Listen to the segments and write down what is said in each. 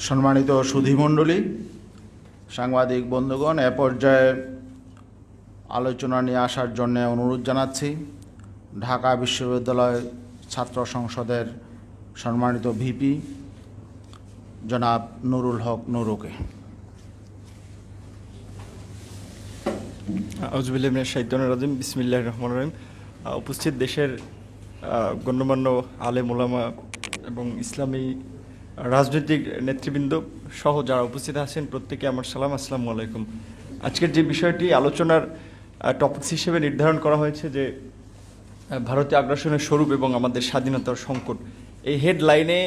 সম্মানিত সুধীমণ্ডলী, সাংবাদিক বন্ধুগণ, এ পর্যায়ে আলোচনা নিয়ে আসার জন্য অনুরোধ জানাচ্ছি ঢাকা বিশ্ববিদ্যালয় ছাত্র সংসদের সম্মানিত ভিপি জনাব নুরুল হক নুরুকে। আউযুবিল্লাহি মিনাশ শাইতানির রাজিম। বিসমিল্লাহির রহমানির রহিম। উপস্থিত দেশের গণ্যমান্য আলেম ওলামা এবং ইসলামী রাজনৈতিক নেতৃবৃন্দ সহ যারা উপস্থিত আছেন প্রত্যেকে আমার সালাম, আসসালামু আলাইকুম। আজকের যে বিষয়টি আলোচনার টপিকস হিসেবে নির্ধারণ করা হয়েছে যে ভারতীয় আগ্রাসনের স্বরূপ এবং আমাদের স্বাধীনতার সংকট, এই হেডলাইনে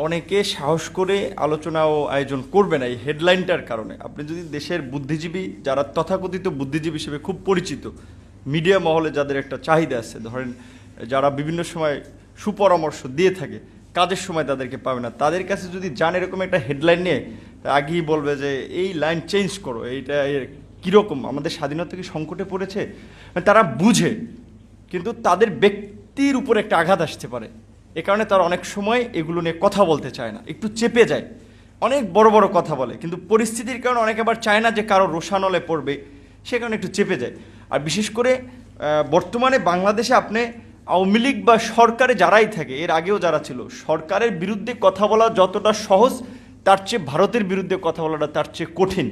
অনেকে সাহস করে আলোচনা ও আয়োজন করবে না এই হেডলাইনটার কারণে। আপনি যদি দেশের বুদ্ধিজীবী, যারা তথাকথিত বুদ্ধিজীবী হিসেবে খুব পরিচিত, মিডিয়া মহলে যাদের একটা চাহিদা আছে, ধরেন যারা বিভিন্ন সময় সুপরামর্শ দিয়ে থাকে, কাজের সময় তাদেরকে পাবে না, তাদের কাছে যদি যান এরকম একটা হেডলাইন নিয়ে, আগেই বলবে যে এই লাইন চেঞ্জ করো, এইটা কীরকম, আমাদের স্বাধীনতা কি সংকটে পড়েছে। তারা বুঝে, কিন্তু তাদের ব্যক্তির উপর একটা আঘাত আসতে পারে, এ কারণে তারা অনেক সময় এগুলো নিয়ে কথা বলতে চায় না, একটু চেপে যায়, অনেক বড় বড় কথা বলে, কিন্তু পরিস্থিতির কারণে অনেকে আবার চায় না যে কারো রোষানলে পড়বে, সে কারণে একটু চেপে যায়। আর বিশেষ করে বর্তমানে বাংলাদেশে আপনি আওয়ামী লীগ বা সরকারে যারাই থাকে, এর আগেও যারা ছিল, সরকারের বিরুদ্ধে কথা বলা যতটা সহজ, তার চেয়ে ভারতের বিরুদ্ধে কথা বলাটা তার চেয়ে কঠিন।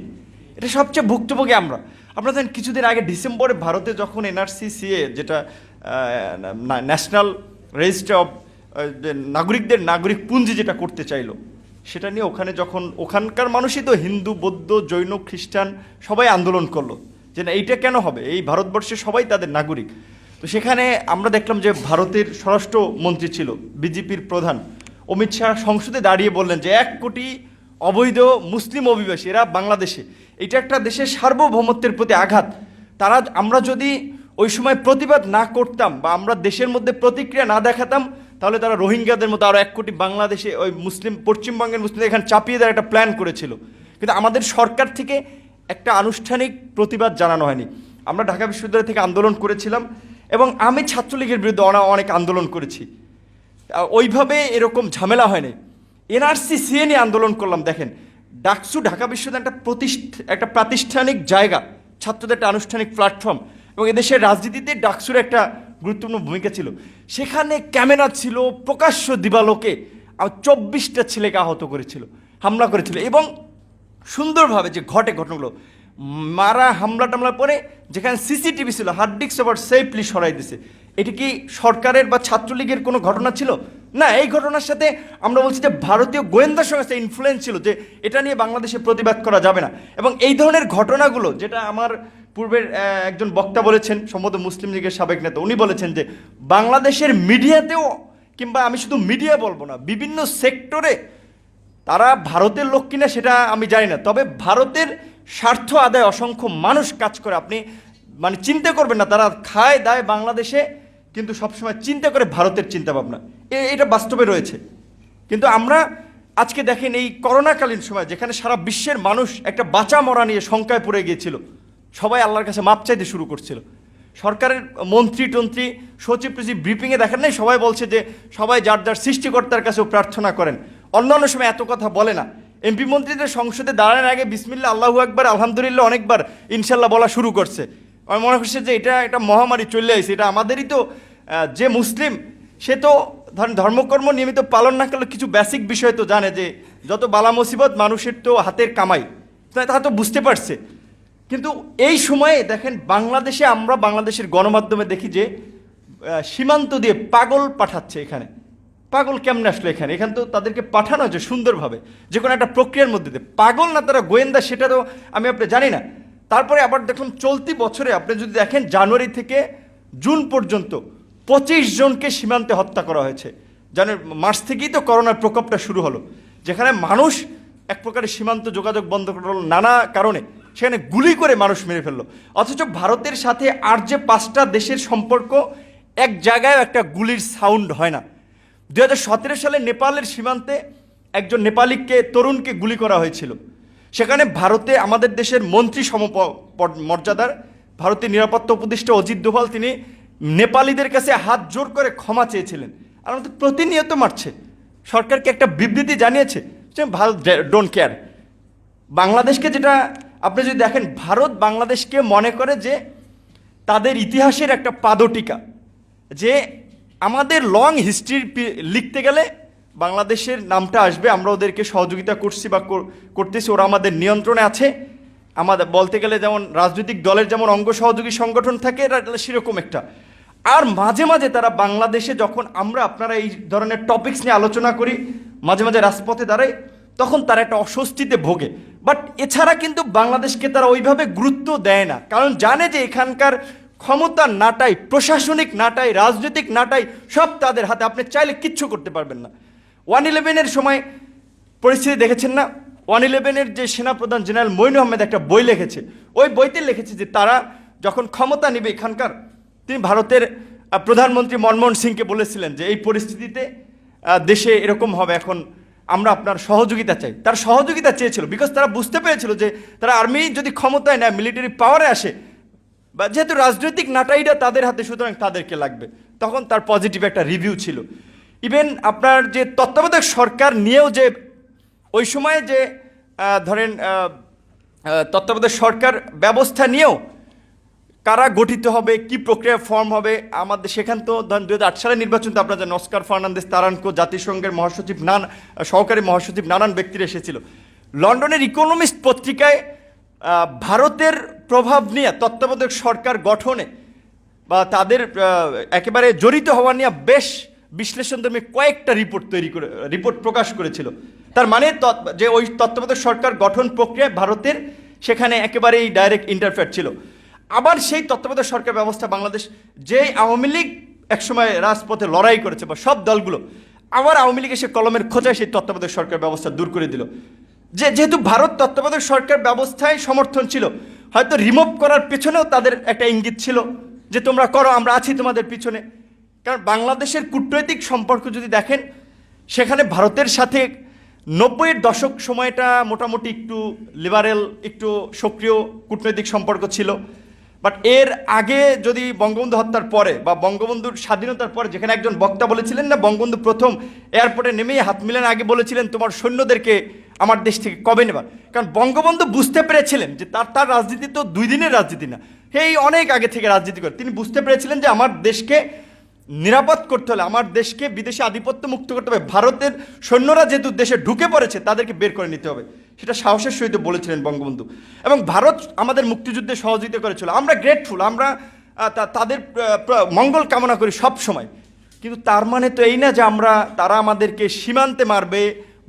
এটা সবচেয়ে ভুক্তভোগী আমরা। আপনারা জানেন কিছুদিন আগে ডিসেম্বরে ভারতে যখন এনআরসি সিএ, যেটা ন্যাশনাল রেজিস্টার অফ নাগরিকদের নাগরিক পুঞ্জি যেটা করতে চাইলো, সেটা নিয়ে ওখানে যখন ওখানকার মানুষই তো হিন্দু, বৌদ্ধ, জৈন, খ্রিস্টান সবাই আন্দোলন করলো যে না, এইটা কেন হবে, এই ভারতবর্ষে সবাই তাদের নাগরিক। তো সেখানে আমরা দেখলাম যে ভারতের স্বরাষ্ট্রমন্ত্রী ছিল, বিজেপির প্রধান অমিত শাহ, সংসদে দাঁড়িয়ে বললেন যে 1 কোটি অবৈধ মুসলিম অভিবাসী এরা বাংলাদেশে, এটা একটা দেশের সার্বভৌমত্বের প্রতি আঘাত। আমরা যদি ওই সময় প্রতিবাদ না করতাম বা আমরা দেশের মধ্যে প্রতিক্রিয়া না দেখাতাম, তাহলে তারা রোহিঙ্গাদের মতো আরও 1 কোটি বাংলাদেশে ওই মুসলিম, পশ্চিমবঙ্গের মুসলিমদের এখানে চাপিয়ে দেওয়ার একটা প্ল্যান করেছিল। কিন্তু আমাদের সরকার থেকে একটা আনুষ্ঠানিক প্রতিবাদ জানানো হয়নি। আমরা ঢাকা বিশ্ববিদ্যালয় থেকে আন্দোলন করেছিলাম এবং আমি ছাত্রলীগের বিরুদ্ধে অনেক আন্দোলন করেছি, ওইভাবে এরকম ঝামেলা হয়নি। এনআরসি সিএ নিয়ে আন্দোলন করলাম। দেখেন, ডাকসু ঢাকা বিশ্ববিদ্যালয় একটা প্রাতিষ্ঠানিক জায়গা, ছাত্রদের একটা আনুষ্ঠানিক প্ল্যাটফর্ম, এবং এদেশের রাজনীতিতে ডাকসুর একটা গুরুত্বপূর্ণ ভূমিকা ছিল। সেখানে ক্যামেরা ছিল, প্রকাশ্য দিবালোকে 24টা ছেলেকে আহত করেছিল, হামলা করেছিল, এবং সুন্দরভাবে যে ঘটনাগুলো, মারা হামলা টামলার পরে যেখানে সিসিটিভি ছিল, হার্ড ডিস্ক আবার সেফলি সরাই দিছে। এটি কি সরকারের বা ছাত্রলীগের কোনো ঘটনা ছিল? না, এই ঘটনার সাথে আমরা বলছি যে ভারতীয় গোয়েন্দা সংস্থা ইনফ্লুয়েন্স ছিল, যে এটা নিয়ে বাংলাদেশে প্রতিবাদ করা যাবে না। এবং এই ধরনের ঘটনাগুলো, যেটা আমার পূর্বের একজন বক্তা বলেছেন, সম্ভবত মুসলিম লীগের সাবেক নেতা, উনি বলেছেন যে বাংলাদেশের মিডিয়াতেও, কিংবা আমি শুধু মিডিয়া বলবো না, বিভিন্ন সেক্টরে তারা ভারতের লোক কিনা সেটা আমি জানি না, তবে ভারতের স্বার্থ আদায় অসংখ্য মানুষ কাজ করে। আপনি চিন্তা করবেন না, তারা খায় দায় বাংলাদেশে, কিন্তু সবসময় চিন্তা করে ভারতের চিন্তা ভাবনা, এটা বাস্তবে রয়েছে। কিন্তু আমরা আজকে দেখেন, এই করোনাকালীন সময় যেখানে সারা বিশ্বের মানুষ একটা বাঁচা মরা নিয়ে শঙ্কায় পড়ে গিয়েছিল, সবাই আল্লাহর কাছে মাপ চাইতে শুরু করছিল। সরকারের মন্ত্রী সচিব ব্রিফিংয়ে দেখেন নাই, সবাই বলছে যে সবাই যার যার সৃষ্টিকর্তার কাছেও প্রার্থনা করেন। অন্যান্য সময় এত কথা বলে না। এমপি মন্ত্রীদের সংসদে দাঁড়ানোর আগে বিসমিল্লাহ, আল্লাহু আকবার, আলহামদুলিল্লাহ অনেকবার ইনশাল্লাহ বলা শুরু করছে। আমার মনে হচ্ছে যে এটা মহামারী চলে আসছে, এটা আমাদেরই তো, যে মুসলিম সে তো ধরেন ধর্মকর্ম নিয়মিত পালন না করলে কিছু বেসিক বিষয় তো জানে, যে যত বালা মুসিবত মানুষের তো হাতের কামাই, তা তো বুঝতে পারছে। কিন্তু এই সময়ে দেখেন, আমরা বাংলাদেশের গণমাধ্যমে দেখি যে সীমান্ত দিয়ে পাগল পাঠাচ্ছে। এখানে পাগল কেমনে আসলো? এখানে তো তাদেরকে পাঠানো হয়েছে সুন্দরভাবে, যে কোনো একটা প্রক্রিয়ার মধ্যে দিয়ে। পাগল না তারা গোয়েন্দা, সেটা তো আমি আপনি জানি না। তারপরে আবার দেখুন, চলতি বছরে আপনি যদি দেখেন, জানুয়ারি থেকে জুন পর্যন্ত 25 জনকে সীমান্তে হত্যা করা হয়েছে। মার্চ থেকেই তো করোনার প্রকোপটা শুরু হলো, যেখানে মানুষ এক প্রকারের সীমান্ত যোগাযোগ বন্ধ করল নানা কারণে, সেখানে গুলি করে মানুষ মেরে ফেললো। অথচ ভারতের সাথে আর যে 5টা দেশের সম্পর্ক, এক জায়গায় একটা গুলির সাউন্ড হয় না। 2017 সালে নেপালের সীমান্তে একজন নেপালিকে, তরুণকে গুলি করা হয়েছিল। সেখানে ভারতে আমাদের দেশের মন্ত্রী মর্যাদার ভারতের নিরাপত্তা উপদেষ্টা অজিত দোভাল, তিনি নেপালিদের কাছে হাত জোর করে ক্ষমা চেয়েছিলেন। আর আমাদের প্রতিনিয়ত মারছে। সরকারকে একটা বিবৃতি জানিয়েছে, যে ভারত ডোন্ট কেয়ার। বাংলাদেশকে যেটা আপনি যদি দেখেন, ভারত বাংলাদেশকে মনে করে যে তাদের ইতিহাসের একটা পাদটিকা, যে আমাদের লং হিস্ট্রি লিখতে গেলে বাংলাদেশের নামটা আসবে, আমরা ওদেরকে সহযোগিতা করছি বা করতেছি, ওরা আমাদের নিয়ন্ত্রণে আছে। আমাদের বলতে গেলে যেমন রাজনৈতিক দলের যেমন অঙ্গ সহযোগী সংগঠন থাকে, এটা সেরকম একটা। আর মাঝে মাঝে তারা বাংলাদেশে যখন আপনারা এই ধরনের টপিকস নিয়ে আলোচনা করি, মাঝে মাঝে রাজপথে দাঁড়াই, তখন তারা একটা অস্বস্তিতে ভোগে। বাট এছাড়া কিন্তু বাংলাদেশকে তারা ওইভাবে গুরুত্ব দেয় না, কারণ জানে যে এখানকার ক্ষমতার নাটাই, প্রশাসনিক নাটাই, রাজনৈতিক নাটাই সব তাদের হাতে। আপনি চাইলে কিচ্ছু করতে পারবেন না। 1/11-এর সময় পরিস্থিতি দেখেছেন না? 1/11-এর যে সেনাপ্রধান জেনারেল মঈন আহমেদ একটা বই লিখেছে, ওই বইতে লিখেছে যে তারা যখন ক্ষমতা নেবে এখানকার, তিনি ভারতের প্রধানমন্ত্রী মনমোহন সিংকে বলেছিলেন যে এই পরিস্থিতিতে দেশে এরকম হবে, এখন আমরা আপনার সহযোগিতা চাই। তার সহযোগিতা চেয়েছিল, বিকজ তারা বুঝতে পেরেছিল যে তারা আর্মি যদি ক্ষমতায় নেয়, মিলিটারি পাওয়ারে আসে, বা যেহেতু রাজনৈতিক নাটাইটা তাদের হাতে, সুতরাং তাদেরকে লাগবে। তখন তার পজিটিভ একটা রিভিউ ছিল। ইভেন আপনার যে তত্ত্বাবধায়ক সরকার নিয়েও যে ওই সময়ে যে ধরেন তত্ত্বাবধায়ক সরকার ব্যবস্থা নিয়েও কারা গঠিত হবে, কি প্রক্রিয়া ফর্ম হবে, আমাদের সেখান তো 2008 সালের নির্বাচন তো আপনার জানেন, অস্কার ফার্নান্দেস তারানকো, জাতিসংঘের মহাসচিব, সহকারী মহাসচিব, নানান ব্যক্তিরা এসেছিল। লন্ডনের ইকোনমিস্ট পত্রিকায় ভারতের প্রভাব নিয়ে তত্ত্বাবধায়ক সরকার গঠনে বা তাদের একেবারে জড়িত হওয়া নিয়ে বেশ বিশ্লেষণধর্মী কয়েকটা রিপোর্ট প্রকাশ করেছিল। তার মানে যে ওই তত্ত্বাবধায়ক সরকার গঠন প্রক্রিয়ায় ভারতের সেখানে একেবারেই ডাইরেক্ট ইন্টারফেয়ার ছিল। আবার সেই তত্ত্বাবধায়ক সরকার ব্যবস্থা বাংলাদেশ, যে আওয়ামী লীগ একসময় রাজপথে লড়াই করেছে বা সব দলগুলো, আবার আওয়ামী লীগ এসে কলমের খোঁচায় সেই তত্ত্বাবধায়ক সরকার ব্যবস্থা দূর করে দিল। যেহেতু ভারত তত্ত্বাবধায়ক সরকার ব্যবস্থায় সমর্থন ছিল, হয়তো রিমুভ করার পেছনেও তাদের একটা ইঙ্গিত ছিল যে তোমরা করো, আমরা আছি তোমাদের পিছনে। কারণ বাংলাদেশের কূটনৈতিক সম্পর্ক যদি দেখেন, সেখানে ভারতের সাথে 90-এর দশক সময়টা মোটামুটি একটু লিবারেল, একটু সক্রিয় কূটনৈতিক সম্পর্ক ছিল। বাট এর আগে যদি বঙ্গবন্ধু হত্যার পরে বা বঙ্গবন্ধুর স্বাধীনতার পরে, যেখানে একজন বক্তা বলেছিলেন না, বঙ্গবন্ধু প্রথম এয়ারপোর্টে নেমেই হাত মিলানোর আগে বলেছিলেন তোমার সৈন্যদেরকে আমার দেশ থেকে কবে নেবা। কারণ বঙ্গবন্ধু বুঝতে পেরেছিলেন যে তার রাজনীতি তো 2 দিনের রাজনীতি না, এই অনেক আগে থেকে রাজনীতি করে তিনি বুঝতে পেরেছিলেন যে আমার দেশকে নিরাপদ করতে হলে, আমার দেশকে বিদেশি আধিপত্য মুক্ত করতে হবে, ভারতের সৈন্যরা যেহেতু দেশে ঢুকে পড়েছে তাদেরকে বের করে নিতে হবে। সেটা সাহসের সহিত বলেছিলেন বঙ্গবন্ধু। এবং ভারত আমাদের মুক্তিযুদ্ধে সহযোগিতা করেছিল, আমরা গ্রেটফুল, আমরা তাদের মঙ্গল কামনা করি সব সময়। কিন্তু তার মানে তো এই না যে তারা আমাদেরকে সীমান্তে মারবে,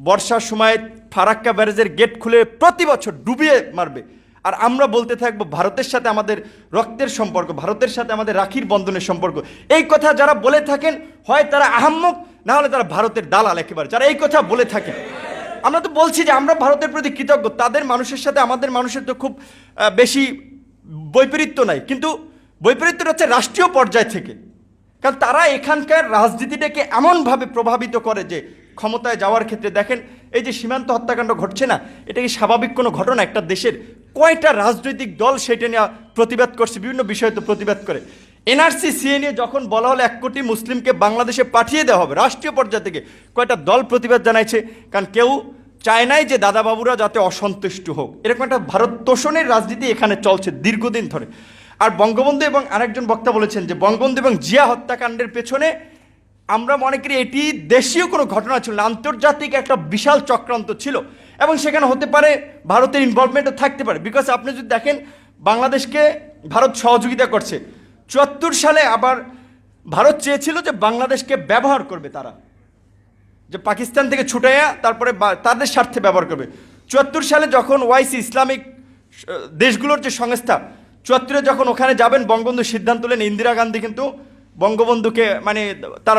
বর্ষার সময় ফারাক্কা ব্যারেজের গেট খুলে প্রতি বছর ডুবিয়ে মারবে, আর আমরা বলতে থাকবো ভারতের সাথে আমাদের রক্তের সম্পর্ক, ভারতের সাথে আমাদের রাখির বন্ধনের সম্পর্ক। এই কথা যারা বলে থাকেন, হয় তারা আহাম্মক, না হলে তারা ভারতের দালাল একেবারে, যারা এই কথা বলে থাকেন। আমরা তো বলছি যে আমরা ভারতের প্রতি কৃতজ্ঞ, তাদের মানুষের সাথে আমাদের মানুষের তো খুব বেশি বৈপরীত্য নাই, কিন্তু বৈপরীত্যটা হচ্ছে রাষ্ট্রীয় পর্যায় থেকে। কারণ তারা এখানকার রাজনীতিটাকে এমনভাবে প্রভাবিত করে যে ক্ষমতায় যাওয়ার ক্ষেত্রে দেখেন, এই যে সীমান্ত হত্যাকাণ্ড ঘটছে না, এটা কি স্বাভাবিক কোনো ঘটনা? একটা দেশের কয়টা রাজনৈতিক দল সেটা নিয়ে প্রতিবাদ করছে, বিভিন্ন বিষয়ে তো প্রতিবাদ করে। এনআরসি সিএ নিয়ে যখন বলা হলো 1 কোটি মুসলিমকে বাংলাদেশে পাঠিয়ে দেওয়া হবে, রাষ্ট্রীয় পর্যায় থেকে কয়টা দল প্রতিবাদ জানাইছে? কারণ কেউ চায় নাই যে দাদাবাবুরা যাতে অসন্তুষ্ট হোক। এরকম একটা ভারত তোষণের রাজনীতি এখানে চলছে দীর্ঘদিন ধরে। আর বঙ্গবন্ধু এবং আরেকজন বক্তা বলেছেন যে বঙ্গবন্ধু এবং জিয়া হত্যাকাণ্ডের পেছনে আমরা মনে করি এটি দেশীয় কোনো ঘটনা ছিল না, আন্তর্জাতিক একটা বিশাল চক্রান্ত ছিল, এবং সেখানে হতে পারে ভারতের ইনভলভমেন্টও থাকতে পারে। বিকজ আপনি যদি দেখেন, বাংলাদেশকে ভারত সহযোগিতা করছে 74 সালে, আবার ভারত চেয়েছিল যে বাংলাদেশকে ব্যবহার করবে, তারা যে পাকিস্তান থেকে ছুটাইয়া তারপরে তাদের স্বার্থে ব্যবহার করবে। 74 সালে যখন ওআইসি, ইসলামিক দেশগুলোর যে সংস্থা, 74-এ যখন ওখানে যাবেন, বঙ্গবন্ধু সিদ্ধান্ত নিলেন, ইন্দিরা গান্ধী কিন্তু বঙ্গবন্ধুকে মানে তার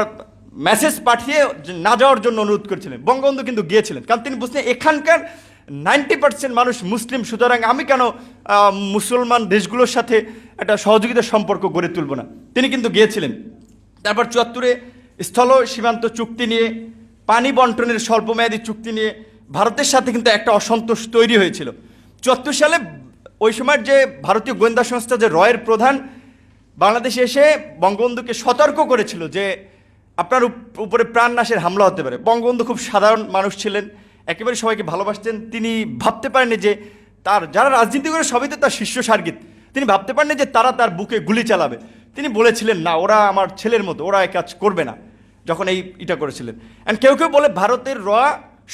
মেসেজ পাঠিয়ে না যাওয়ার জন্য অনুরোধ করেছিলেন। বঙ্গবন্ধু কিন্তু গিয়েছিলেন, কারণ তিনি বুঝলেন এখানকার 90% মানুষ মুসলিম, সুতরাং আমি কেন মুসলমান দেশগুলোর সাথে একটা সহযোগিতার সম্পর্ক গড়ে তুলব না। তিনি কিন্তু গিয়েছিলেন। তারপর 74-এ স্থল সীমান্ত চুক্তি নিয়ে, পানি বন্টনের স্বল্পমেয়াদী চুক্তি নিয়ে ভারতের সাথে কিন্তু একটা অসন্তোষ তৈরি হয়েছিল। 74 সালে ওই সময় যে ভারতীয় গোয়েন্দা সংস্থা, যে রয়ের প্রধান, বাংলাদেশে এসে বঙ্গবন্ধুকে সতর্ক করেছিল যে আপনার উপরে প্রাণনাশের হামলা হতে পারে। বঙ্গবন্ধু খুব সাধারণ মানুষ ছিলেন, একেবারে সবাইকে ভালোবাসতেন। তিনি ভাবতে পারেননি যে তার যারা রাজনীতি করে সবই তো তার শিষ্য সার্গিত, তিনি ভাবতে পারেননি যে তারা তার বুকে গুলি চালাবে। তিনি বলেছিলেন না, ওরা আমার ছেলের মতো, ওরা এই কাজ করবে না, যখন এটা করেছিলেন। অ্যান্ড কেউ কেউ বলে ভারতের র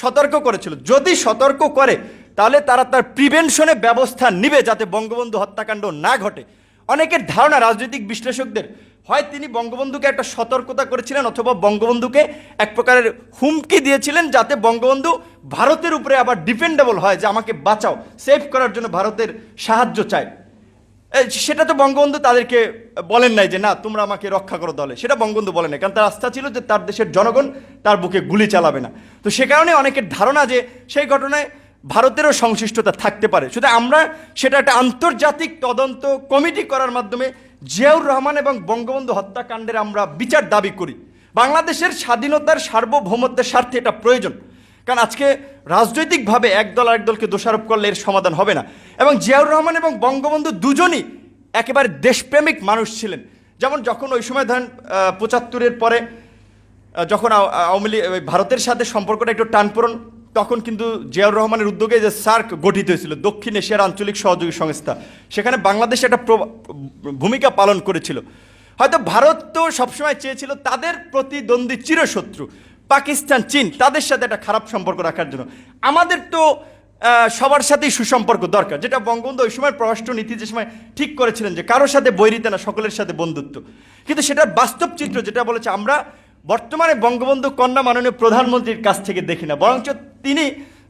সতর্ক করেছিল, যদি সতর্ক করে তাহলে তারা তার প্রিভেনশনে ব্যবস্থা নিবে যাতে বঙ্গবন্ধু হত্যাকাণ্ড না ঘটে। অনেকের ধারণা, রাজনৈতিক বিশ্লেষকদের, হয় তিনি বঙ্গবন্ধুকে একটা সতর্কতা করেছিলেন অথবা বঙ্গবন্ধুকে এক প্রকারের হুমকি দিয়েছিলেন যাতে বঙ্গবন্ধু ভারতের উপরে আবার ডিপেন্ডেবল হয়, যে আমাকে বাঁচাও, সেভ করার জন্য ভারতের সাহায্য চাই। সেটা তো বঙ্গবন্ধু তাদেরকে বলেন নাই যে না তোমরা আমাকে রক্ষা করো দলে, সেটা বঙ্গবন্ধু বলেন নাই, কারণ তার আস্থা ছিল যে তার দেশের জনগণ তার বুকে গুলি চালাবে না। তো সে কারণে অনেকের ধারণা যে সেই ঘটনায় ভারতেরও সংশ্লিষ্টতা থাকতে পারে। শুধু আমরা সেটা একটা আন্তর্জাতিক তদন্ত কমিটি করার মাধ্যমে জিয়াউর রহমান এবং বঙ্গবন্ধু হত্যাকাণ্ডের আমরা বিচার দাবি করি। বাংলাদেশের স্বাধীনতার সার্বভৌমত্বের স্বার্থে এটা প্রয়োজন, কারণ আজকে রাজনৈতিকভাবে একদল আরেকদলকে দোষারোপ করলে এর সমাধান হবে না। এবং জিয়াউর রহমান এবং বঙ্গবন্ধু দুজনই একেবারে দেশপ্রেমিক মানুষ ছিলেন। যেমন যখন ওই সময় ধরেন ৭৫-এর পরে যখন আওয়ামী লীগ ভারতের সাথে সম্পর্কটা একটু টানপোড়েন, তখন কিন্তু জিয়াউর রহমানের উদ্যোগে যে সার্ক গঠিত হয়েছিল, দক্ষিণ এশিয়ার আঞ্চলিক সহযোগী সংস্থা, সেখানে বাংলাদেশ একটা ভূমিকা পালন করেছিল। হয়তো ভারত তো সবসময় চেয়েছিল তাদের প্রতিদ্বন্দ্বী চিরশত্রু পাকিস্তান, চীন, তাদের সাথে একটা খারাপ সম্পর্ক রাখার জন্য। আমাদের তো সবার সাথেই সুসম্পর্ক দরকার, যেটা বঙ্গবন্ধু ওই সময় পররাষ্ট্র নীতি যে সময় ঠিক করেছিলেন যে কারোর সাথে বৈরিতা না, সকলের সাথে বন্ধুত্ব। কিন্তু সেটার বাস্তব চিত্র যেটা বলেছে আমরা বর্তমানে বঙ্গবন্ধু কন্যা মাননীয় প্রধানমন্ত্রীর কাছ থেকে দেখি না, বরঞ্চ তিনি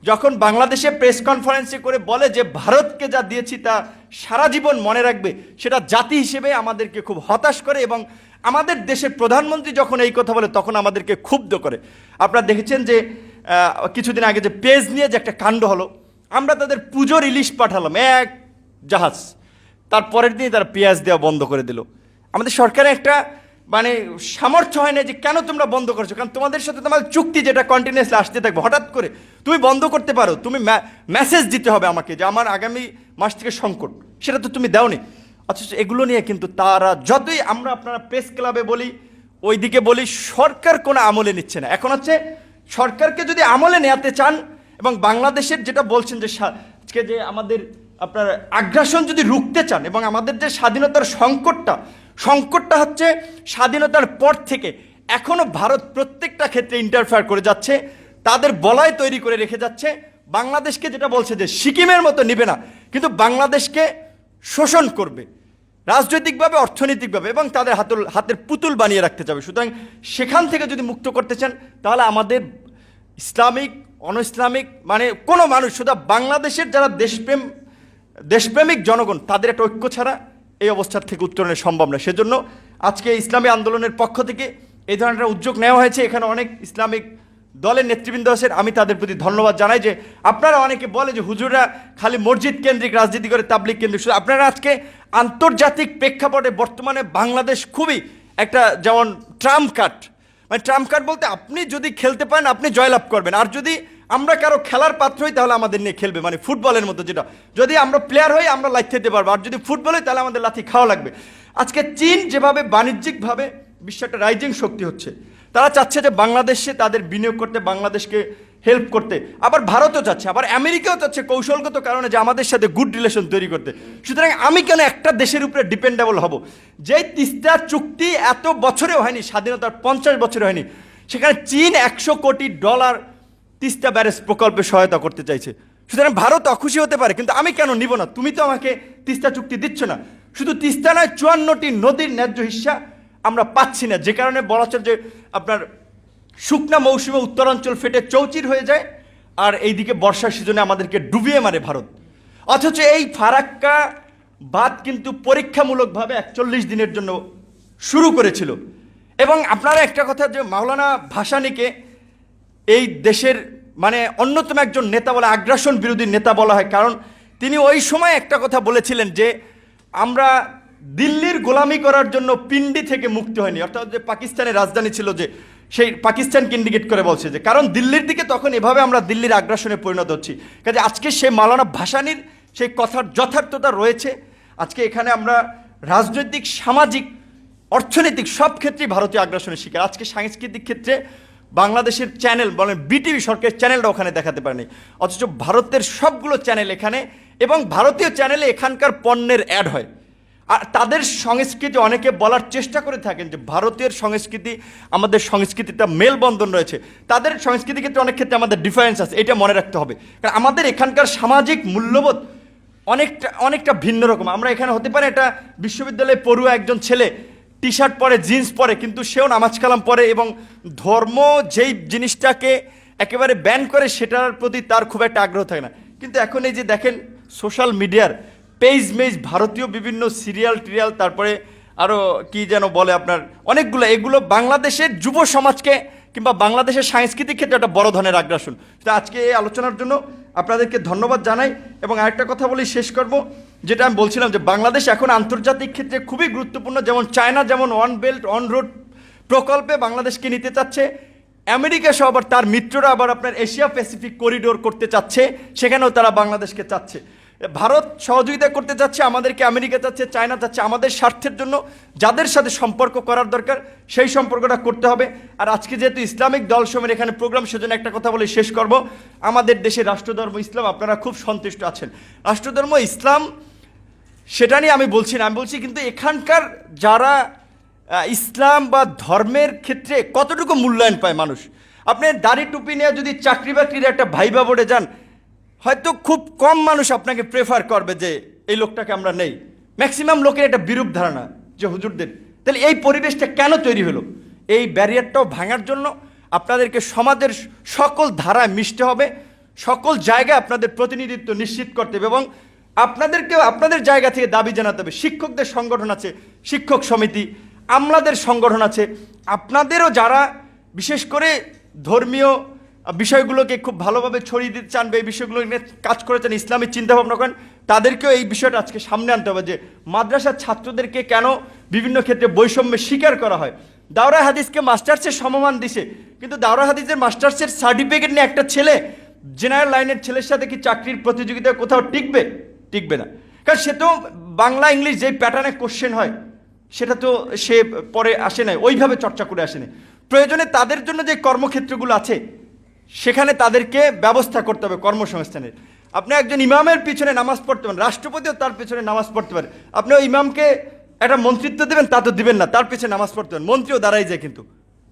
যখন বাংলাদেশে প্রেস কনফারেন্সে করে বলে যে ভারতকে যা দিয়েছি তা সারা জীবন মনে রাখবে, সেটা জাতি হিসেবে আমাদেরকে খুব হতাশ করে। এবং আমাদের দেশের প্রধানমন্ত্রী যখন এই কথা বলে তখন আমাদেরকে ক্ষুব্ধ করে। আপনারা দেখেছেন যে কিছুদিন আগে যে পেজ নিয়ে যে একটা কাণ্ড হলো, আমরা তাদের পুজোর ইলিশ পাঠালাম এক জাহাজ, তার পরের দিনই তারা পেঁয়াজ দেওয়া বন্ধ করে দিল। আমাদের সরকারের একটা মানে সামর্থ্য হয় না যে কেন তোমরা বন্ধ করছো, কারণ তোমাদের সাথে তোমার চুক্তি যেটা কন্টিনিউয়াসলি আসতে থাকবে, হঠাৎ করে তুমি বন্ধ করতে পারো, তুমি মেসেজ দিতে হবে আমাকে যে আমার আগামী মাস থেকে সংকট, সেটা তো তুমি দাওনি। অথচ এগুলো নিয়ে কিন্তু তারা যতই আমরা আপনারা প্রেস ক্লাবে বলি, ওইদিকে বলি, সরকার কোনো আমলে নিচ্ছে না। এখন হচ্ছে সরকারকে যদি আমলে নেওয়াতে চান এবং বাংলাদেশের যেটা বলছেন যে আজকে যে আমাদের আপনার আগ্রাসন যদি রুখতে চান এবং আমাদের যে স্বাধীনতার সংকটটা হচ্ছে স্বাধীনতার পর থেকে এখনো ভারত প্রত্যেকটা ক্ষেত্রে ইন্টারফেয়ার করে যাচ্ছে, তাদের বলয় তৈরি করে রেখে যাচ্ছে। বাংলাদেশকে যেটা বলছে যে সিকিমের মতো নিবে না, কিন্তু বাংলাদেশকে শোষণ করবে রাজনৈতিকভাবে, অর্থনৈতিকভাবে, এবং তাদের হাতের পুতুল বানিয়ে রাখতে যাবে। সুতরাং সেখান থেকে যদি মুক্ত করতে চান তাহলে আমাদের ইসলামিক, অন ইসলামিক মানে কোনো মানুষ, শুধু বাংলাদেশের যারা দেশপ্রেমিক জনগণ, তাদের একটা ঐক্য ছাড়া এই অবস্থার থেকে উত্তরণের সম্ভব না। সেজন্য আজকে ইসলামী আন্দোলনের পক্ষ থেকে এই ধরনের উদ্যোগ নেওয়া হয়েছে। এখানে অনেক ইসলামিক দলের নেতৃবৃন্দ আছেন, আমি তাদের প্রতি ধন্যবাদ জানাই। যে আপনারা অনেকে বলে যে হুজুররা খালি মসজিদ কেন্দ্রিক রাজনীতি করে, তাবলিগ কেন্দ্রিক, শুধু আপনারা আজকে আন্তর্জাতিক প্রেক্ষাপটে বর্তমানে বাংলাদেশ খুবই একটা যেমন ট্রাম্প কার্ড, মানে ট্রাম্প কার্ড বলতে আপনি যদি খেলতে পারেন আপনি জয়লাভ করবেন, আর যদি আমরা কারো খেলার পাত্র হই তাহলে আমাদের নিয়ে খেলবে, মানে ফুটবলের মতো, যেটা যদি আমরা প্লেয়ার হই আমরা লাথি খেতে পারবো, আর যদি ফুটবল হয় তাহলে আমাদের লাথি খাওয়া লাগবে। আজকে চীন যেভাবে বাণিজ্যিকভাবে বিশ্ব একটা রাইজিং শক্তি হচ্ছে, তারা চাচ্ছে যে বাংলাদেশে তাদের বিনিয়োগ করতে, বাংলাদেশকে হেল্প করতে, আবার ভারতও চাচ্ছে, আবার আমেরিকাও চাচ্ছে কৌশলগত কারণে যে আমাদের সাথে গুড রিলেশন তৈরি করতে। সুতরাং আমি কেন একটা দেশের উপরে ডিপেন্ডেবল হব? যেই তিস্তা চুক্তি এত বছরেও হয়নি, স্বাধীনতার 50 বছরে হয়নি, সেখানে চীন $100 কোটি তিস্তা ব্যারেজ প্রকল্পে সহায়তা করতে চাইছে। সুতরাং ভারত অখুশি হতে পারে, কিন্তু আমি কেন নিব না? তুমি তো আমাকে তিস্তা চুক্তি দিচ্ছ না। শুধু তিস্তা নয়, 54টি নদীর ন্যায্য হিস্সা আমরা পাচ্ছি না, যে কারণে বলা হচ্ছে যে আপনার শুকনা মৌসুমে উত্তরাঞ্চল ফেটে চৌচির হয়ে যায়, আর এইদিকে বর্ষার সিজনে আমাদেরকে ডুবিয়ে মারে ভারত। অথচ এই ফারাক্কা বাঁধ কিন্তু পরীক্ষামূলকভাবে 41 দিনের জন্য শুরু করেছিল। এবং আপনারা একটা কথা, যে মাওলানা ভাসানীকে এই দেশের মানে অন্যতম একজন নেতা বলে, আগ্রাসন বিরোধী নেতা বলা হয়, কারণ তিনি ওই সময় একটা কথা বলেছিলেন যে আমরা দিল্লির গোলামি করার জন্য পিন্ডি থেকে মুক্তি হয়নি, অর্থাৎ যে পাকিস্তানের রাজধানী ছিল, যে সেই পাকিস্তানকে ইন্ডিকেট করে বলছে যে কারণ দিল্লির দিকে তখন এভাবে আমরা দিল্লির আগ্রাসনে পরিণত হচ্ছি। কাজে আজকে সে মাওলানা ভাসানীর সেই কথার যথার্থতা রয়েছে। আজকে এখানে আমরা রাজনৈতিক, সামাজিক, অর্থনৈতিক সব ক্ষেত্রেই ভারতীয় আগ্রাসনের শিকার। আজকে সাংস্কৃতিক ক্ষেত্রে বাংলাদেশের চ্যানেল বলেন বিটিভি সরকারের চ্যানেলটা ওখানে দেখাতে পারেনি, অথচ ভারতের সবগুলো চ্যানেল এখানে, এবং ভারতীয় চ্যানেলে এখানকার পণ্যের অ্যাড হয়। আর তাদের সংস্কৃতি অনেকে বলার চেষ্টা করে থাকেন যে ভারতীয় সংস্কৃতি আমাদের সংস্কৃতিটা মেলবন্ধন রয়েছে, তাদের সংস্কৃতির ক্ষেত্রে অনেক ক্ষেত্রে আমাদের ডিফারেন্স আছে, এটা মনে রাখতে হবে। কারণ আমাদের এখানকার সামাজিক মূল্যবোধ অনেকটা ভিন্ন রকম। আমরা এখানে হতে পারে একটা বিশ্ববিদ্যালয়ে পড়ুয়া একজন ছেলে টি শার্ট পরে, জিন্স পরে, কিন্তু সেও নামাজ কালাম পরে এবং ধর্ম যেই জিনিসটাকে একেবারে ব্যান করে সেটার প্রতি তার খুব একটা আগ্রহ থাকে না। কিন্তু এখন এই যে দেখেন সোশ্যাল মিডিয়ার পেজ মেজ, ভারতীয় বিভিন্ন সিরিয়াল টিরিয়াল, তারপরে আরও কি যেন বলে আপনার অনেকগুলো, এগুলো বাংলাদেশের যুব সমাজকে কিংবা বাংলাদেশের সাংস্কৃতিক ক্ষেত্রে একটা বড় ধরনের আগ্রাসন। তো আজকে এই আলোচনার জন্য আপনাদেরকে ধন্যবাদ জানাই। এবং আরেকটা কথা বলেই শেষ করব, যেটা আমি বলছিলাম যে বাংলাদেশ এখন আন্তর্জাতিক ক্ষেত্রে খুবই গুরুত্বপূর্ণ। যেমন চায়না যেমন ওয়ান বেল্ট ওয়ান রোড প্রকল্পে বাংলাদেশকে নিতে চাচ্ছে, আমেরিকা সহ আবার তার মিত্ররা আবার আপনার এশিয়া প্যাসিফিক করিডোর করতে চাচ্ছে, সেখানেও তারা বাংলাদেশকে চাচ্ছে। ভারত সহযোগিতা করতে চাচ্ছে, আমাদেরকে আমেরিকা চাচ্ছে, চায়না চাচ্ছে। আমাদের স্বার্থের জন্য যাদের সাথে সম্পর্ক করার দরকার সেই সম্পর্কটা করতে হবে। আর আজকে যেহেতু ইসলামিক দল সময়ের এখানে প্রোগ্রাম, সেজন্য একটা কথা বলে শেষ করব। আমাদের দেশে রাষ্ট্রধর্ম ইসলাম, আপনারা খুব সন্তুষ্ট আছেন। রাষ্ট্রধর্ম ইসলাম সেটা নিয়ে আমি বলছি না, আমি বলছি কিন্তু এখানকার যারা ইসলাম বা ধর্মের ক্ষেত্রে কতটুকু মূল্যায়ন পায় মানুষ। আপনি দাড়ি টুপি নিয়ে যদি চাকরি বাকরির একটা ভাইবা বোর্ডে যান, হয়তো খুব কম মানুষ আপনাকে প্রেফার করবে যে এই লোকটাকে আমরা নেই। ম্যাক্সিমাম লোকের একটা বিরূপ ধারণা যে হুজুরদের। তাহলে এই পরিবেশটা কেন তৈরি হলো? এই ব্যারিয়ারটাও ভাঙার জন্য আপনাদেরকে সমাজের সকল ধারায় মিশতে হবে, সকল জায়গায় আপনাদের প্রতিনিধিত্ব নিশ্চিত করতে হবে, এবং আপনাদেরকেও আপনাদের জায়গা থেকে দাবি জানাতে হবে। শিক্ষকদের সংগঠন আছে, শিক্ষক সমিতি, আমলাদের সংগঠন আছে, আপনাদেরও যারা বিশেষ করে ধর্মীয় বিষয়গুলোকে খুব ভালোভাবে ছড়িয়ে দিতে চান বা এই বিষয়গুলো নিয়ে কাজ করে চান, ইসলামিক চিন্তাভাবনা করেন, তাদেরকেও এই বিষয়টা আজকে সামনে আনতে হবে যে মাদ্রাসার ছাত্রদেরকে কেন বিভিন্ন ক্ষেত্রে বৈষম্যের শিকার করা হয়। দাওরা হাদিসকে মাস্টার্সের সমমান দিছে, কিন্তু দাওরা হাদিসের মাস্টার্সের সার্টিফিকেট নিয়ে একটা ছেলে জেনারেল লাইনের ছেলের সাথে কি চাকরির প্রতিযোগিতায় কোথাও টিকবে না। কারণ সে তো বাংলা ইংলিশ যেই প্যাটার্নে কোশ্চেন হয় সেটা তো সে পরে আসে নাই, ওইভাবে চর্চা করে আসে নাই। প্রয়োজনে তাদের জন্য যে কর্মক্ষেত্রগুলো আছে সেখানে তাদেরকে ব্যবস্থা করতে হবে কর্মসংস্থানের। আপনি একজন ইমামের পিছনে নামাজ পড়তে পারেন, রাষ্ট্রপতিও তার পিছনে নামাজ পড়তে পারে। আপনি ওই ইমামকে একটা মন্ত্রিত্ব দেবেন, তা তো দিবেন না, তার পিছনে নামাজ পড়তে পারেন, মন্ত্রীও দাঁড়াই যায়। কিন্তু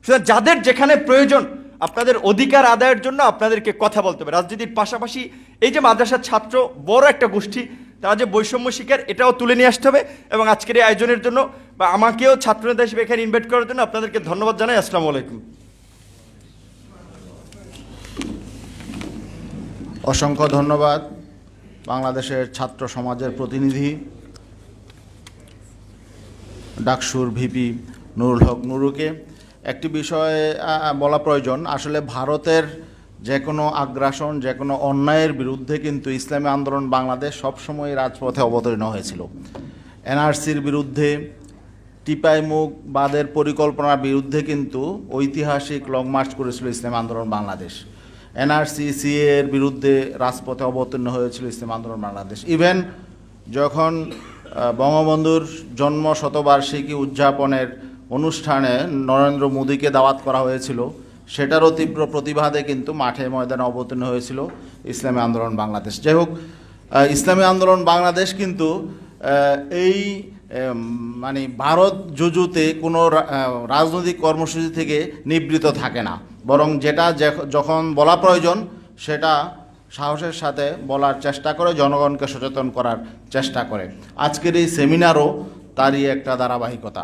সুতরাং যাদের যেখানে প্রয়োজন আপনাদের অধিকার আদায়ের জন্য আপনাদেরকে কথা বলতে হবে। রাজনীতির পাশাপাশি এই যে মাদ্রাসার ছাত্র বড় একটা গোষ্ঠী, তারা যে বৈষম্য শিকার, এটাও তুলে নিয়ে আসতে হবে। এবং আজকের এই আয়োজনের জন্য বা আমাকেও ছাত্রনেতা হিসেবে এখানে ইনভাইট করার জন্য আপনাদেরকে ধন্যবাদ জানাই। আসসালামু আলাইকুম। অসংখ্য ধন্যবাদ বাংলাদেশের ছাত্র সমাজের প্রতিনিধি ডাকসুর ভিপি নুরুল হক নুরুকে। একটি বিষয়ে বলা প্রয়োজন, আসলে ভারতের যে কোনো আগ্রাসন, যে কোনো অন্যায়ের বিরুদ্ধে কিন্তু ইসলামী আন্দোলন বাংলাদেশ সবসময় রাজপথে অবতীর্ণ হয়েছিল। এনআরসির বিরুদ্ধে, টিপাইমুখ বাদের পরিকল্পনার বিরুদ্ধে কিন্তু ঐতিহাসিক লং মার্চ করেছিল ইসলামী আন্দোলন বাংলাদেশ। এনআরসি সিএ এর বিরুদ্ধে রাজপথে অবতীর্ণ হয়েছিল ইসলামী আন্দোলন বাংলাদেশ। ইভেন যখন বঙ্গবন্ধুর জন্ম শতবার্ষিকী উদযাপনের অনুষ্ঠানে নরেন্দ্র মোদীকে দাওয়াত করা হয়েছিল, সেটারও তীব্র প্রতিবাদে কিন্তু মাঠে ময়দানে অবতীর্ণ হয়েছিল ইসলামী আন্দোলন বাংলাদেশ। যাই হোক, ইসলামী আন্দোলন বাংলাদেশ কিন্তু এই মানে ভারত জুজুতে কোনো রাজনৈতিক কর্মসূচি থেকে নিবৃত থাকে না, বরং যেটা যখন বলা প্রয়োজন সেটা সাহসের সাথে বলার চেষ্টা করে, জনগণকে সচেতন করার চেষ্টা করে। আজকের এই সেমিনারও তারই একটা ধারাবাহিকতা।